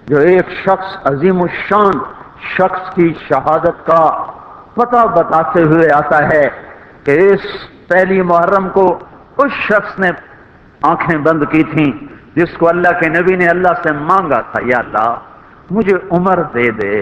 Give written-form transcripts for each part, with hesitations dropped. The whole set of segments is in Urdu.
جو ایک شخص عظیم الشان شخص کی شہادت کا پتہ بتاتے ہوئے آتا ہے کہ اس پہلی محرم کو اس شخص نے آنکھیں بند کی تھیں جس کو اللہ کے نبی نے اللہ سے مانگا تھا، یا اللہ مجھے عمر دے دے۔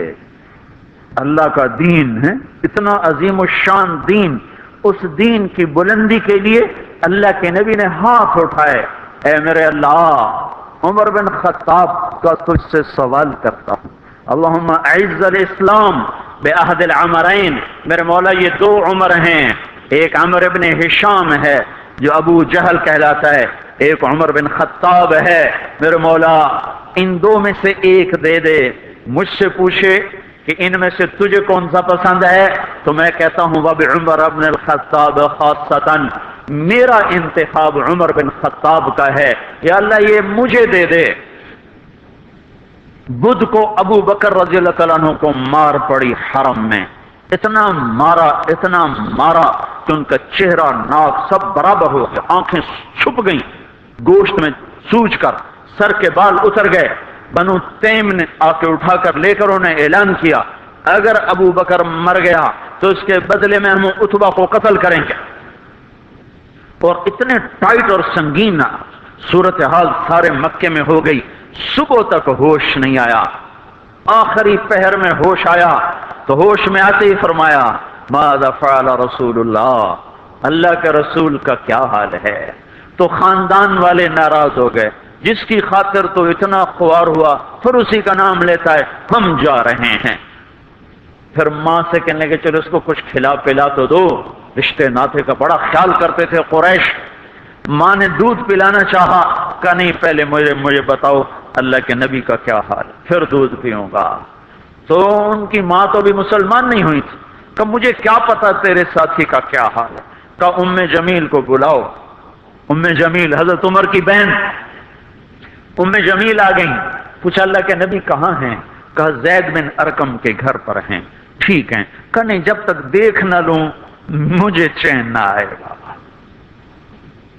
اللہ کا دین ہے اتنا عظیم الشان دین، اس دین کی بلندی کے لیے اللہ کے نبی نے ہاتھ اٹھائے، اے میرے اللہ عمر بن خطاب کا تجھ سے سوال کرتا ہوں، اللہم اعز الاسلام بعہد العمرین، میرے مولا یہ دو عمر ہیں، ایک عمر ابن ہشام ہے جو ابو جہل کہلاتا ہے، ایک عمر بن خطاب ہے، میرے مولا ان دو میں سے ایک دے دے۔ مجھ سے پوچھے کہ ان میں سے تجھے کون سا پسند ہے تو میں کہتا ہوں وبعمر بن الخطاب خاصتاً، میرا انتخاب عمر بن خطاب کا ہے، یا اللہ یہ مجھے دے دے۔ بدھ کو ابو بکر رضی اللہ تعالیٰ عنہ کو مار پڑی حرم میں، اتنا مارا کہ ان کا چہرہ ناک سب برابر ہو گیا، آنکھیں چھپ گئیں گوشت میں سوج کر، سر کے بال اتر گئے۔ بنو تیم نے آ کے اٹھا کر لے کر انہیں اعلان کیا اگر ابو بکر مر گیا تو اس کے بدلے میں ہم اتبا کو قتل کریں گے، اور اتنے ٹائٹ اور سنگین صورتحال سارے مکے میں ہو گئی۔ صبح تک ہوش نہیں آیا، آخری پہر میں ہوش آیا تو ہوش میں آتے ہی فرمایا ماذا فعل رسول اللہ، اللہ کے رسول کا کیا حال ہے۔ تو خاندان والے ناراض ہو گئے، جس کی خاطر تو اتنا خوار ہوا پھر اسی کا نام لیتا ہے، ہم جا رہے ہیں۔ پھر ماں سے کہنے کہ چلو اس کو کچھ کھلا پلا تو دو، رشتے ناطے کا بڑا خیال کرتے تھے قریش۔ ماں نے دودھ پلانا چاہا، کہا نہیں پہلے مجھے بتاؤ اللہ کے نبی کا کیا حال، پھر دودھ پیوں گا۔ تو ان کی ماں تو بھی مسلمان نہیں ہوئی تھی، کہ مجھے کیا پتا تیرے ساتھی کا کیا حال ہے۔ کہا ام جمیل کو بلاؤ۔ ام جمیل حضرت عمر کی بہن ام جمیل آ گئیں، پوچھا اللہ کے نبی کہاں ہیں؟ کہا زید بن ارقم کے گھر پر ہیں۔ ٹھیک ہیں؟ کہا نہیں جب تک دیکھ نہ لوں مجھے چین نہ آئے گا۔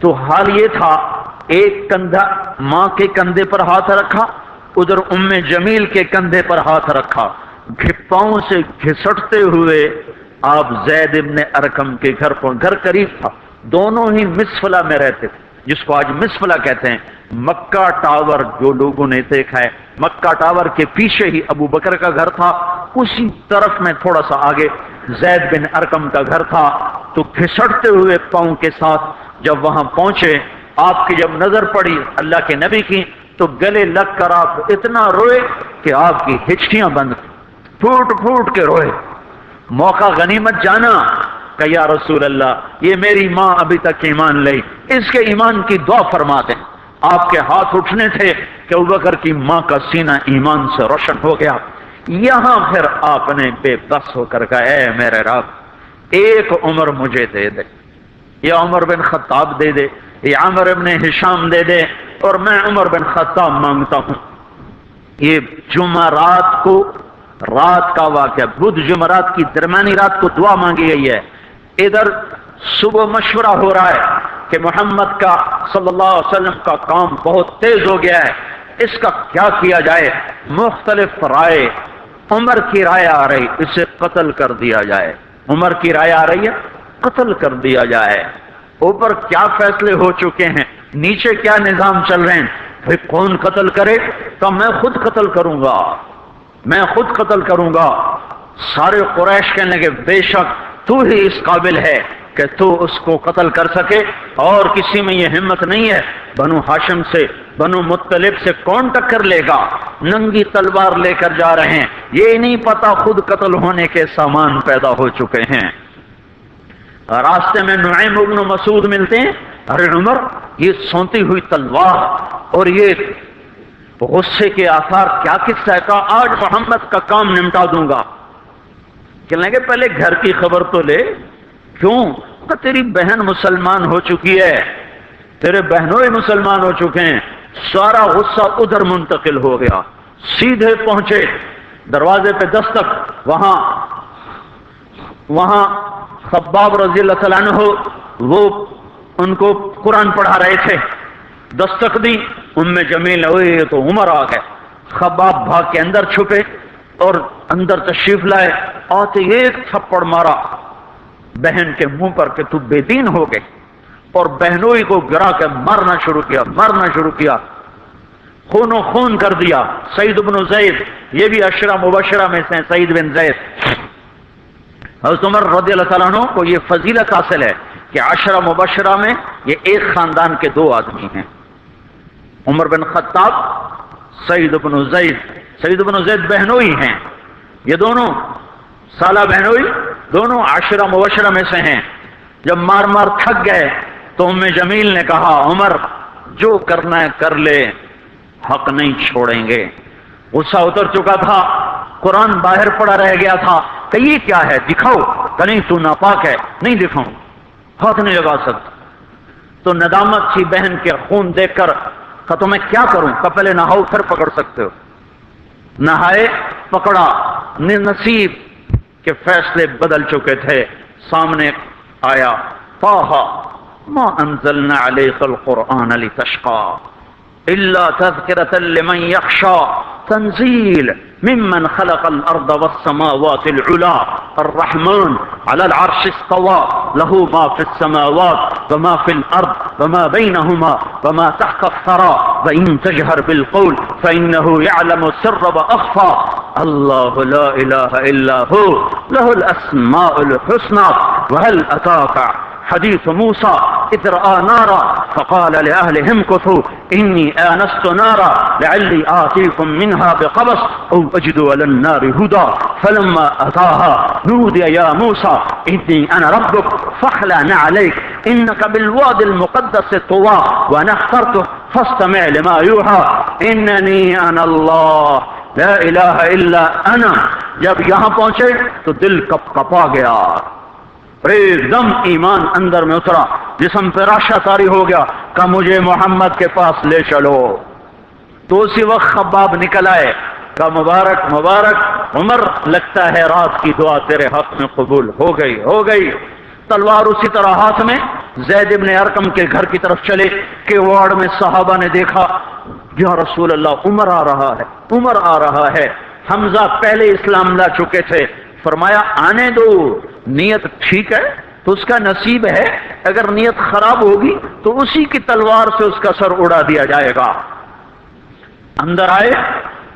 تو حال یہ تھا، ایک کندھا ماں کے کندھے پر ہاتھ رکھا، ادھر ام جمیل کے کندھے پر ہاتھ رکھا، پاؤں سے گھسٹتے ہوئے آپ زید بن ارقم کے گھر پر، گھر قریب تھا، دونوں ہی مسفلہ میں رہتے تھے، جس کو آج مسفلہ کہتے ہیں۔ مکہ ٹاور جو لوگوں نے دیکھا ہے، مکہ ٹاور کے پیچھے ہی ابو بکر کا گھر تھا، اسی طرف میں تھوڑا سا آگے زید بن ارقم کا گھر تھا۔ تو گھسٹتے ہوئے پاؤں کے ساتھ جب وہاں پہنچے، آپ کی جب نظر پڑی اللہ کے نبی کی تو گلے لگ کر آپ اتنا روئے کہ آپ کی ہچکیاں بند، پھوٹ پھوٹ کے روئے۔ موقع غنیمت جانا کہ یا رسول اللہ یہ میری ماں ابھی تک ایمان لئی، اس کے ایمان کی دعا فرما دیں۔ آپ کے ہاتھ اٹھنے تھے کہ ابوبکر کی ماں کا سینہ ایمان سے روشن ہو گیا۔ یہاں پھر آپ نے بے بس ہو کر کہا اے میرے رب ایک عمر مجھے دے دے، یا عمر بن خطاب دے دے، یا عمر بن ہشام دے دے، اور میں عمر بن خطاب مانگتا ہوں۔ یہ جمعرات کو رات کا واقعہ، بدھ جمعرات کی درمیانی رات کو دعا مانگی گئی ہے۔ ادھر صبح مشورہ ہو رہا ہے کہ محمد کا صلی اللہ علیہ وسلم کا کام بہت تیز ہو گیا ہے، اس کا کیا کیا جائے؟ مختلف رائے، عمر کی رائے آ رہی اسے قتل کر دیا جائے، عمر کی رائے آ رہی ہے قتل کر دیا جائے۔ اوپر کیا فیصلے ہو چکے ہیں، نیچے کیا نظام چل رہے ہیں، پھر کون قتل کرے؟ تو میں خود قتل کروں گا، میں خود قتل کروں گا۔ سارے قریش کہنے لگے بے شک تو ہی اس قابل ہے کہ تو اس کو قتل کر سکے، اور کسی میں یہ ہمت نہیں ہے۔ بنو ہاشم سے، بنو مطلب سے کون ٹکر لے گا؟ ننگی تلوار لے کر جا رہے ہیں، یہ نہیں پتا خود قتل ہونے کے سامان پیدا ہو چکے ہیں۔ راستے میں نعیم بن مسعود ملتے ہیں، ارے عمر یہ سونتی ہوئی تلوار اور یہ غصے کے آثار کیا قصہ ہے؟ کہا آج محمد کا کام نمٹا دوں گا۔ کہنے لگے پہلے گھر کی خبر تو لے۔ کیوں؟ کہ تیری بہن مسلمان ہو چکی ہے، تیرے بہنوں ہی مسلمان ہو چکے ہیں۔ سارا غصہ ادھر منتقل ہو گیا، سیدھے پہنچے دروازے پہ دستک، وہاں خباب رضی اللہ تعالیٰ عنہ وہ ان کو قرآن پڑھا رہے تھے، دستک دی۔ ام جمیل ہوئی تو عمر آ گئے، خباب بھاگ کے اندر چھپے اور اندر تشریف لائے، آتے ایک تھپڑ مارا بہن کے منہ پر کہ تو بے دین ہو گئے، اور بہنوئی کو گرا کے مارنا شروع کیا، خون و خون کر دیا۔ سعید بن زید، یہ بھی عشرہ مبشرہ میں سے سعید بن زید۔ حضرت عمر رضی اللہ تعالیٰ عنہ کو یہ فضیلت حاصل ہے کہ عشرہ مبشرہ میں یہ ایک خاندان کے 2 آدمی ہیں، عمر بن خطاب، سعید بن زید۔ سعید بن زید بہنوئی ہیں، یہ دونوں سالہ بہنوئی، دونوں عشرہ مبشرہ میں سے ہیں۔ جب مار مار تھک گئے تو ام جمیل نے کہا عمر جو کرنا ہے کر لے، حق نہیں چھوڑیں گے۔ غصہ اتر چکا تھا، قرآن باہر پڑا رہ گیا تھا کہ یہ کیا ہے دکھاؤ، کہ نہیں تو ناپاک ہے، نہیں دکھاؤں، ہاتھ نہیں لگا سکتا۔ تو ندامت تھی بہن کے خون دیکھ کر کہ تو میں کیا کروں، کہ پہلے نہاؤ پھر پکڑ سکتے ہو۔ نہائے، پکڑا، نصیب کے فیصلے بدل چکے تھے۔ سامنے آیا طٰہ ما انزلنا علیک القرآن لتشقى الا تذکرة لمن یخشى تنزیل ممن خلق الارض والسماوات العلا الرحمن على العرش استوى له ما في السماوات وما في الارض وما بينهما وما تحت الثرى وان تجهر بالقول فانه يعلم السر واخفى الله لا اله الا هو له الاسماء الحسنى وهل اتاك حديث موسى إذ رأى نارا فقال لأهلهم كثوا إني آنست نارا لعلي آتيكم منها بقبس أو أجد على النار هدى فلما أتاها نودي يا موسى إني أنا ربك فاخلع عليك إنك بالوادي المقدس طوى وأنا اخترتك فاستمع لما يوحى إنني أنا الله لا إله إلا أنا۔ جب یہاں پہنچے تو دل کپ کپا گیا، ایک دم ایمان اندر میں اترا، جسم پہ راشا طاری ہو گیا کہ مجھے محمد کے پاس لے چلو۔ تو اسی وقت خباب نکل آئے کہ مبارک مبارک عمر، لگتا ہے رات کی دعا تیرے حق میں قبول ہو گئی۔ تلوار اسی طرح ہاتھ میں زید ابن ارقم کے گھر کی طرف چلے کہ وارڈ میں صحابہ نے دیکھا یا رسول اللہ عمر آ رہا ہے۔ حمزہ پہلے اسلام لا چکے تھے، فرمایا آنے دو، نیت ٹھیک ہے تو اس کا نصیب ہے، اگر نیت خراب ہوگی تو اسی کی تلوار سے اس کا سر اڑا دیا جائے گا۔ اندر آئے،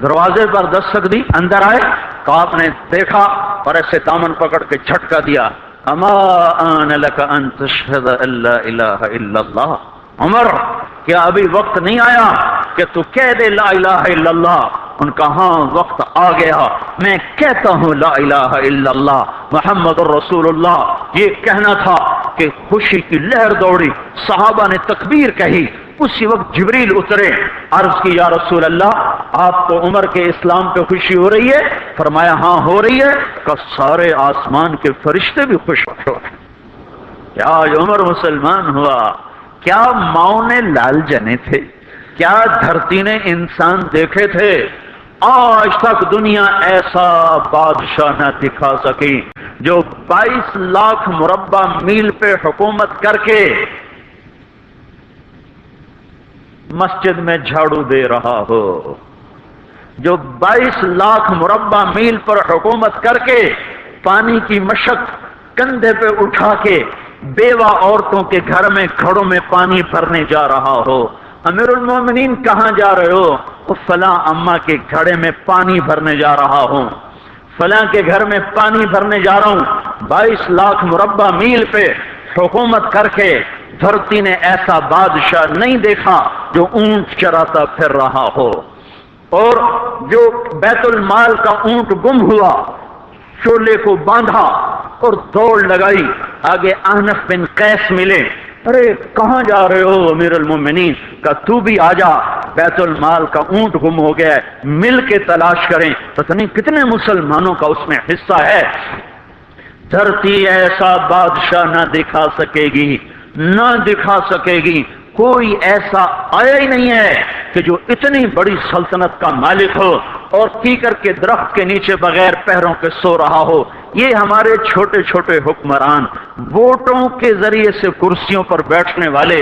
دروازے پر دستک دی، اندر آئے، کعب نے دیکھا اور ایسے دامن پکڑ کے جھٹکا دیا، اما آن لک ان تشہد ان لا الہ الا اللہ، عمر کیا ابھی وقت نہیں آیا کہ تو کہہ دے لا الہ الا اللہ؟ ان کا ہاں وقت آ گیا، میں کہتا ہوں لا الہ الا اللہ محمد الرسول اللہ۔ یہ کہنا تھا کہ خوشی کی لہر دوڑی، صحابہ نے تکبیر کہی، اسی وقت جبریل اترے، عرض کی یا رسول اللہ آپ کو عمر کے اسلام پہ خوشی ہو رہی ہے؟ فرمایا ہاں ہو رہی ہے، کہ سارے آسمان کے فرشتے بھی خوش ہو۔ کیا عمر مسلمان ہوا، کیا ماؤں نے لال جنے تھے، کیا دھرتی نے انسان دیکھے تھے، آج تک دنیا ایسا بادشاہ نہ دکھا سکی جو 22 لاکھ مربع میل پہ حکومت کر کے مسجد میں جھاڑو دے رہا ہو، جو 22 لاکھ مربع میل پر حکومت کر کے پانی کی مشق کندھے پہ اٹھا کے بیوہ عورتوں کے گھر میں گھڑوں میں پانی بھرنے جا رہا ہو۔ امیر المومنین کہاں جا رہے ہو؟ فلاں اماں کے گھڑے میں پانی بھرنے جا رہا ہوں، فلاں کے گھر میں پانی بھرنے جا رہا ہوں۔ 22 لاکھ مربع میل پہ حکومت کر کے دھرتی نے ایسا بادشاہ نہیں دیکھا جو اونٹ چراتا پھر رہا ہو، اور جو بیت المال کا اونٹ گم ہوا، شولے کو باندھا اور دوڑ لگائی، آگے احنف بن قیس ملے، ارے کہاں جا رہے ہو امیر المومنین؟ کہ تو بھی آجا، بیت المال کا اونٹ گم ہو گیا ہے، مل کے تلاش کریں۔ پتہ نہیں کتنے مسلمانوں کا اس میں حصہ ہے۔ دھرتی ایسا بادشاہ نہ دکھا سکے گی، نہ دکھا سکے گی، کوئی ایسا آیا ہی نہیں ہے کہ جو اتنی بڑی سلطنت کا مالک ہو اور کیکر کے درخت کے نیچے بغیر پیروں کے سو رہا ہو۔ یہ ہمارے چھوٹے چھوٹے حکمران، ووٹوں کے ذریعے سے کرسیوں پر بیٹھنے والے،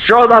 14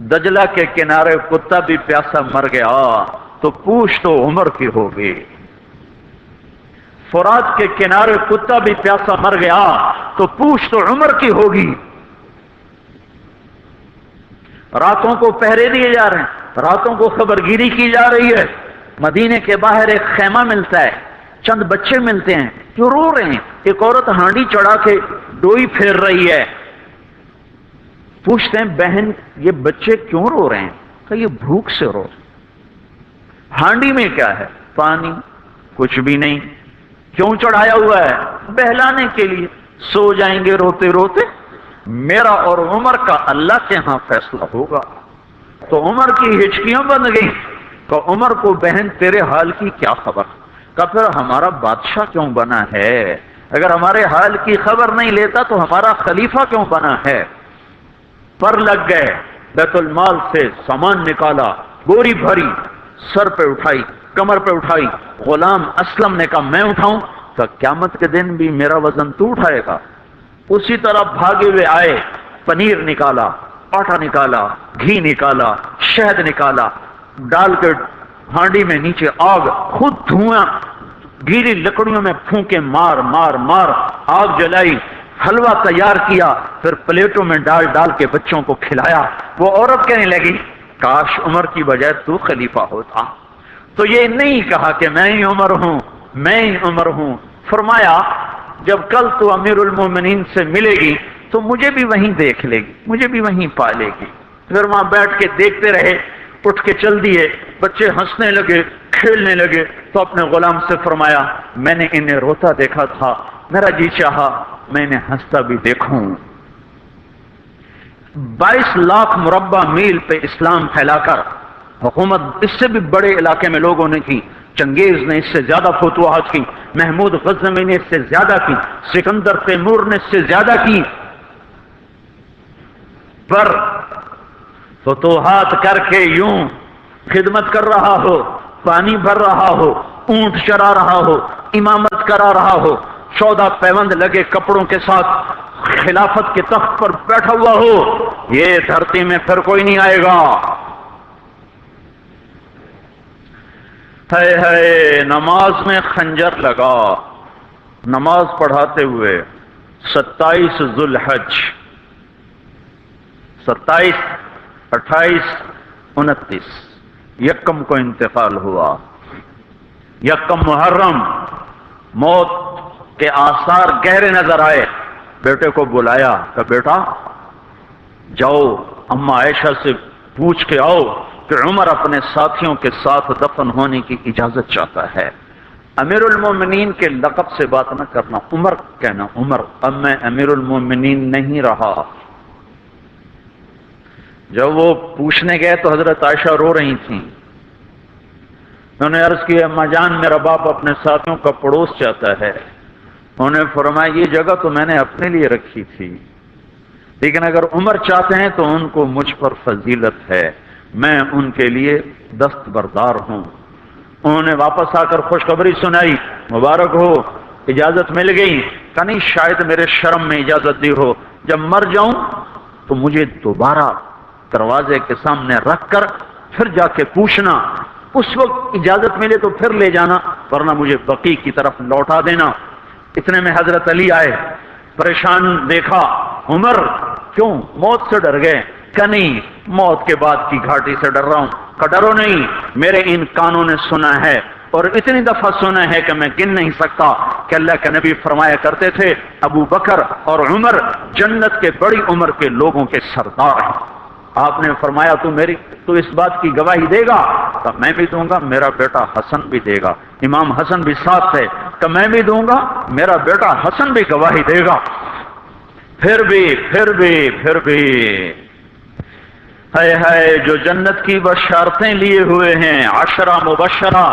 دجلہ کے کنارے کتا بھی پیاسا مر گیا تو پوچھ تو عمر کی ہوگی، فرات کے کنارے کتا بھی پیاسا مر گیا تو پوچھ تو عمر کی ہوگی۔ راتوں کو پہرے دیے جا رہے ہیں، راتوں کو خبرگیری کی جا رہی ہے، مدینے کے باہر ایک خیمہ ملتا ہے، چند بچے ملتے ہیں جو رو رہے ہیں، ایک عورت ہانڈی چڑھا کے ڈوئی پھیر رہی ہے، پوچھتے ہیں بہن یہ بچے کیوں رو رہے ہیں؟ کہ یہ بھوک سے رو، ہانڈی میں کیا ہے؟ پانی، کچھ بھی نہیں، کیوں چڑھایا ہوا ہے؟ بہلانے کے لیے، سو جائیں گے روتے روتے، میرا اور عمر کا اللہ کے ہاں فیصلہ ہوگا۔ تو عمر کی ہچکیاں بند گئیں، تو عمر کو بہن تیرے حال کی کیا خبر؟ کہ پھر ہمارا بادشاہ کیوں بنا ہے؟ اگر ہمارے حال کی خبر نہیں لیتا تو ہمارا خلیفہ کیوں بنا ہے؟ پر لگ گئے، بیت المال سے سامان نکالا، بوری بھری، سر پہ اٹھائی، کمر پہ اٹھائی، غلام اسلم نے کہا میں اٹھاؤں؟ تو قیامت کے دن بھی میرا وزن تو اٹھائے گا۔ اسی طرح بھاگے ہوئے آئے، پنیر نکالا، آٹا نکالا، گھی نکالا، شہد نکالا، ڈال کے ہانڈی میں نیچے آگ، خود دھواں، گیلی لکڑیوں میں پھونکے مار مار مار آگ جلائی، حلوہ تیار کیا، پھر پلیٹوں میں ڈال ڈال کے بچوں کو کھلایا۔ وہ عورت کہنے لگی کاش عمر کی بجائے تو خلیفہ ہوتا۔ تو یہ نہیں کہا کہ میں ہی عمر ہوں، میں ہی عمر ہوں، فرمایا جب کل تو امیر المومنین سے ملے گی تو مجھے بھی وہیں دیکھ لے گی، مجھے بھی وہیں پا لے گی۔ پھر وہاں بیٹھ کے دیکھتے رہے، اٹھ کے چل دیے، بچے ہنسنے لگے، کھیلنے لگے، تو اپنے غلام سے فرمایا میں نے انہیں روتا دیکھا تھا، میرا جی چاہا میں انہیں ہنستا بھی دیکھوں۔ 22 لاکھ مربع میل پہ اسلام پھیلا کر حکومت اس سے بھی بڑے علاقے میں لوگوں نے کی، چنگیز نے اس سے زیادہ فتوحات کی، محمود غزنوی نے اس سے زیادہ کی، سکندر تیمور نے اس سے زیادہ کی، پر فتوحات کر کے یوں خدمت کر رہا ہو، پانی بھر رہا ہو، اونٹ چرا رہا ہو، امامت کرا رہا ہو، 14 پیوند لگے کپڑوں کے ساتھ خلافت کے تخت پر بیٹھا ہوا ہو، یہ دھرتی میں پھر کوئی نہیں آئے گا۔ ہے نماز میں خنجر لگا، نماز پڑھاتے ہوئے 27 ذوالحج، 27، 28، 29 یکم کو انتقال ہوا، یکم محرم موت کے آثار گہرے نظر آئے، بیٹے کو بلایا کہ بیٹا جاؤ اما عائشہ سے پوچھ کے آؤ کہ عمر اپنے ساتھیوں کے ساتھ دفن ہونے کی اجازت چاہتا ہے۔ امیر المومنین کے لقب سے بات نہ کرنا، عمر کہنا، عمر، اب میں امیر المومنین نہیں رہا۔ جب وہ پوچھنے گئے تو حضرت عائشہ رو رہی تھیں، انہوں نے عرض کی اما جان میرا باپ اپنے ساتھیوں کا پڑوس چاہتا ہے۔ انہوں نے فرمایا یہ جگہ تو میں نے اپنے لیے رکھی تھی، لیکن اگر عمر چاہتے ہیں تو ان کو مجھ پر فضیلت ہے، میں ان کے لیے دستبردار ہوں۔ انہوں نے واپس آ کر خوشخبری سنائی، مبارک ہو اجازت مل گئی، کہ نہیں شاید میرے شرم میں اجازت دی ہو، جب مر جاؤں تو مجھے دوبارہ دروازے کے سامنے رکھ کر پھر جا کے پوچھنا، اس وقت اجازت ملے تو پھر لے جانا، ورنہ مجھے بقیع کی طرف لوٹا دینا۔ اتنے میں حضرت علی آئے، پریشان دیکھا، عمر کیوں موت سے ڈر گئے؟ کہ نہیں موت کے بعد کی گھاٹی سے ڈر رہا ہوں۔ کہ ڈرو نہیں، میرے ان کانوں نے سنا ہے اور اتنی دفعہ سنا ہے کہ میں گن نہیں سکتا کہ اللہ کے نبی فرمایا کرتے تھے ابو بکر اور عمر جنت کے بڑی عمر کے لوگوں کے سردار ہیں۔ آپ نے فرمایا تو اس بات کی گواہی دے گا؟ تو میں بھی دوں گا، میرا بیٹا حسن بھی دے گا، امام حسن بھی ساتھ تھے، کہ میں بھی دوں گا، میرا بیٹا حسن بھی گواہی دے گا۔ پھر بھی ہے جو جنت کی بشارتیں لیے ہوئے ہیں، 10 مبشرہ،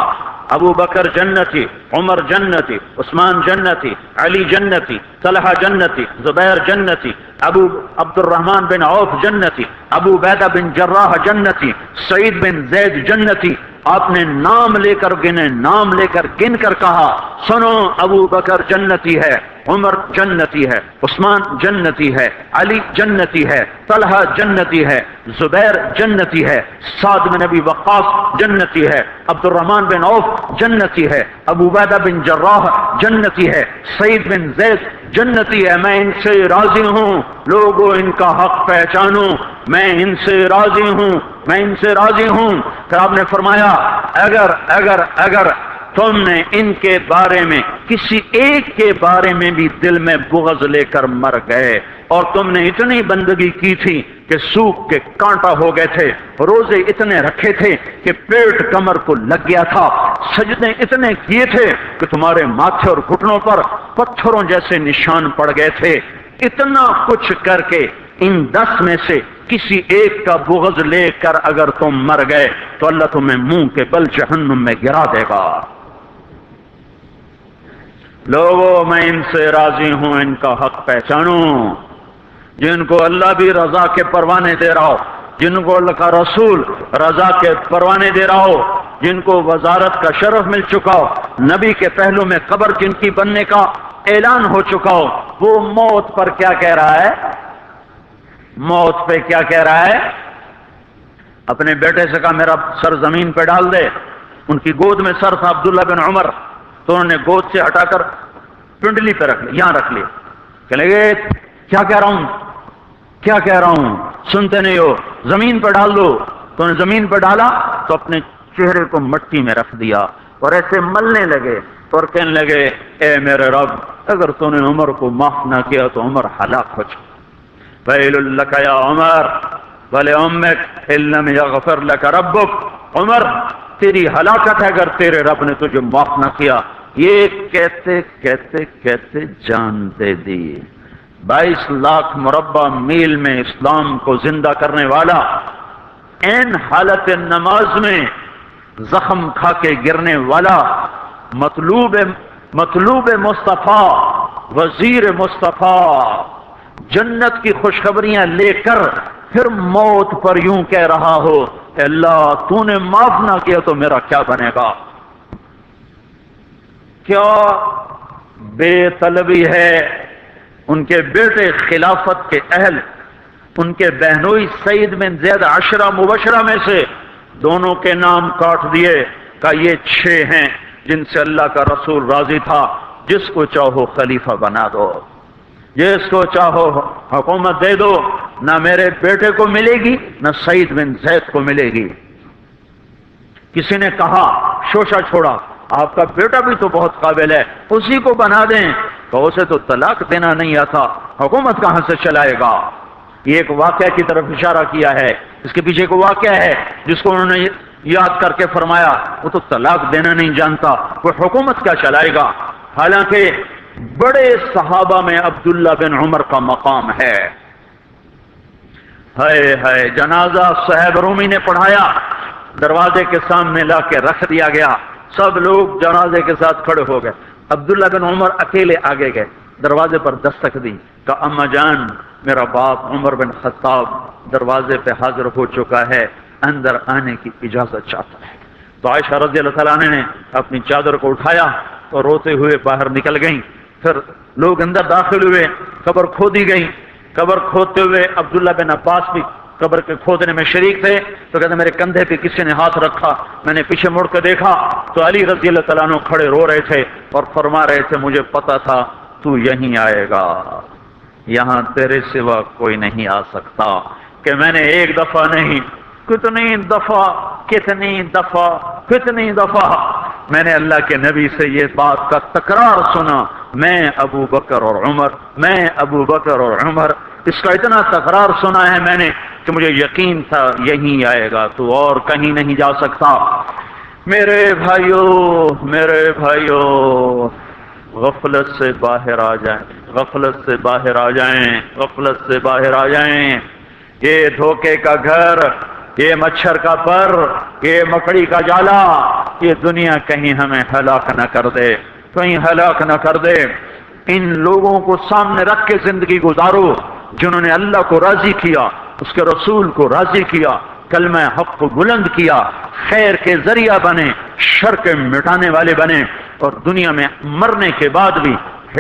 ابو بکر جنتی، عمر جنتی، عثمان جنتی، علی جنتی، طلحہ جنتی، زبیر جنتی، ابو عبد الرحمن بن عوف جنتی، ابو عبیدہ بن جراح جنتی، سعید بن زید جنتی۔ آپ نے نام لے کر گنے، نام لے کر گن کر کہا سنو ابو بکر جنتی ہے، عمر جنتی ہے، عثمان جنتی ہے، علی جنتی ہے، طلحہ جنتی ہے، زبیر جنتی ہے، سعد بن ابی وقاص جنتی ہے، عبد الرحمن بن عوف جنتی ہے، ابو عبیدہ بن جراح جنتی ہے، سعید بن زید جنتی ہے۔ میں ان سے راضی ہوں، لوگوں ان کا حق پہچانو، میں ان سے راضی ہوں، میں ان سے راضی ہوں۔ پھر آپ نے فرمایا اگر تم نے ان کے بارے میں کسی ایک کے بارے میں بھی دل میں بغض لے کر مر گئے، اور تم نے اتنی بندگی کی تھی کہ سوکھ کے کانٹا ہو گئے تھے، روزے اتنے رکھے تھے کہ پیٹ کمر کو لگ گیا تھا، سجدے اتنے کیے تھے کہ تمہارے ماتھے اور گھٹنوں پر پتھروں جیسے نشان پڑ گئے تھے، اتنا کچھ کر کے ان 10 میں سے کسی ایک کا بغض لے کر اگر تم مر گئے تو اللہ تمہیں منہ کے بل جہنم میں گرا دے گا۔ لوگوں میں ان سے راضی ہوں، ان کا حق پہچانو، جن کو اللہ بھی رضا کے پروانے دے رہا ہو، جن کو اللہ کا رسول رضا کے پروانے دے رہا ہو، جن کو وزارت کا شرف مل چکا ہو، نبی کے پہلو میں قبر جن کی بننے کا اعلان ہو چکا ہو، وہ موت پر کیا کہہ رہا ہے؟ موت پہ کیا کہہ رہا ہے؟ اپنے بیٹے سے کہا میرا سر زمین پہ ڈال دے۔ ان کی گود میں سر تھا عبداللہ بن عمر، تو انہوں نے گود سے ہٹا کر پنڈلی پہ رکھ لیا، یہاں رکھ لیا، کہنے لگے کیا کہہ رہا ہوں، کیا کہہ رہا ہوں، سنتے نہیں ہو، زمین پہ ڈال دو۔ تو انہوں نے زمین پہ ڈالا تو اپنے چہرے کو مٹی میں رکھ دیا اور ایسے ملنے لگے اور کہنے لگے اے میرے رب، اگر تو نے عمر کو معاف نہ کیا تو عمر ہلاک ہو جائے۔ ویل لک یا عمر ولامک ان لم یغفر لک ربک، عمر تیری ہلاکت ہے اگر تیرے رب نے تجھے معاف نہ کیا۔ یہ کہتے کہتے کہتے جان دے دی۔ 22 لاکھ مربع میل میں اسلام کو زندہ کرنے والا، این حالت نماز میں زخم کھا کے گرنے والا، مطلوب مصطفیٰ، وزیر مصطفیٰ، جنت کی خوشخبریاں لے کر پھر موت پر یوں کہہ رہا ہو کہ اللہ تو نے معاف نہ کیا تو میرا کیا بنے گا۔ کیا بے طلبی ہے۔ ان کے بیٹے خلافت کے اہل، ان کے بہنوئی سعید بن زید 10 مبشرہ میں سے دونوں کے نام کاٹ دیے، کہ یہ 6 ہیں جن سے اللہ کا رسول راضی تھا، جس کو چاہو خلیفہ بنا دو، جس کو چاہو حکومت دے دو، نہ میرے بیٹے کو ملے گی نہ سعید بن زید کو ملے گی۔ کسی نے کہا شوشہ چھوڑا، آپ کا بیٹا بھی تو بہت قابل ہے، اسی کو بنا دیں، تو اسے تو طلاق دینا نہیں آتا، حکومت کہاں سے چلائے گا۔ یہ ایک واقعہ کی طرف اشارہ کیا ہے، اس کے پیچھے کو واقعہ ہے جس کو انہوں نے یاد کر کے فرمایا وہ تو طلاق دینا نہیں جانتا، وہ حکومت کیا چلائے گا۔ حالانکہ بڑے صحابہ میں عبداللہ بن عمر کا مقام ہے۔ ہے جنازہ صہیب رومی نے پڑھایا، دروازے کے سامنے لا کے رکھ دیا گیا، سب لوگ جنازے کے ساتھ کھڑے ہو گئے، عبداللہ بن عمر اکیلے آگے گئے، دروازے پر دستک دی، کہا اما جان میرا باپ عمر بن خطاب دروازے پہ حاضر ہو چکا ہے، اندر آنے کی اجازت چاہتا ہے۔ تو عائشہ رضی اللہ تعالیٰ عنہ نے اپنی چادر کو اٹھایا اور روتے ہوئے باہر نکل گئیں۔ پھر لوگ اندر داخل ہوئے، قبر کھودی گئی، قبر کھودتے ہوئے عبداللہ بن عباس بھی قبر کے کھودنے میں شریک تھے، تو کہتے میرے کندھے پہ کسی نے ہاتھ رکھا، میں نے پیچھے مڑ کے دیکھا تو علی رضی اللہ تعالیٰ عنہ کھڑے رو رہے تھے اور فرما رہے تھے مجھے پتا تھا تو یہیں آئے گا، یہاں تیرے سوا کوئی نہیں آ سکتا۔ کہ میں نے ایک دفعہ نہیں کتنی دفعہ میں نے اللہ کے نبی سے یہ بات کا تکرار سنا، میں ابو بکر اور عمر، اس کا اتنا تکرار سنا ہے میں نے کہ مجھے یقین تھا یہیں آئے گا، تو اور کہیں نہیں جا سکتا۔ میرے بھائیو غفلت سے باہر آ جائیں، غفلت سے باہر آ جائیں۔ یہ دھوکے کا گھر، یہ مچھر کا پر، یہ مکڑی کا جالا، یہ دنیا کہیں ہمیں ہلاک نہ کر دے۔ ان لوگوں کو سامنے رکھ کے زندگی گزارو جنہوں نے اللہ کو راضی کیا، اس کے رسول کو راضی کیا، کلمہ حق کو بلند کیا، خیر کے ذریعہ بنے، شر کے مٹانے والے بنے، اور دنیا میں مرنے کے بعد بھی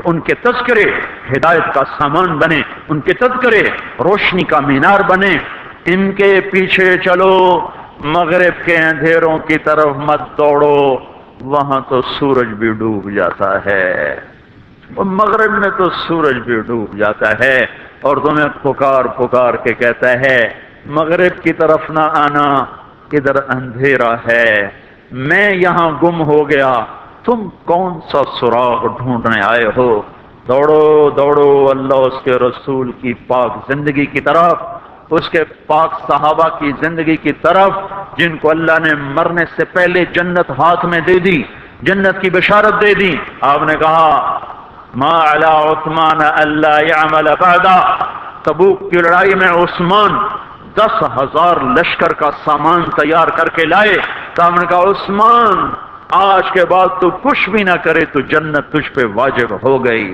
ان کے تذکرے ہدایت کا سامان بنے، ان کے تذکرے روشنی کا مینار بنے۔ ان کے پیچھے چلو، مغرب کے اندھیروں کی طرف مت دوڑو، وہاں تو سورج بھی ڈوب جاتا ہے، مغرب میں تو سورج بھی ڈوب جاتا ہے، اور تمہیں پکار پکار کے کہتا ہے مغرب کی طرف نہ آنا، ادھر اندھیرا ہے، میں یہاں گم ہو گیا، تم کون سا سراغ ڈھونڈنے آئے ہو؟ دوڑو دوڑو اللہ اس کے رسول کی پاک زندگی کی طرف، اس کے پاک صحابہ کی زندگی کی طرف، جن کو اللہ نے مرنے سے پہلے جنت ہاتھ میں دے دی، جنت کی بشارت دے دی۔ آپ نے کہا ما علی عثمان اللہ یعمل بعدا، تبوک کی لڑائی میں عثمان 10,000 لشکر کا سامان تیار کر کے لائے، تو ہم نے کہا عثمان آج کے بعد تو کچھ بھی نہ کرے تو جنت تجھ پہ واجب ہو گئی۔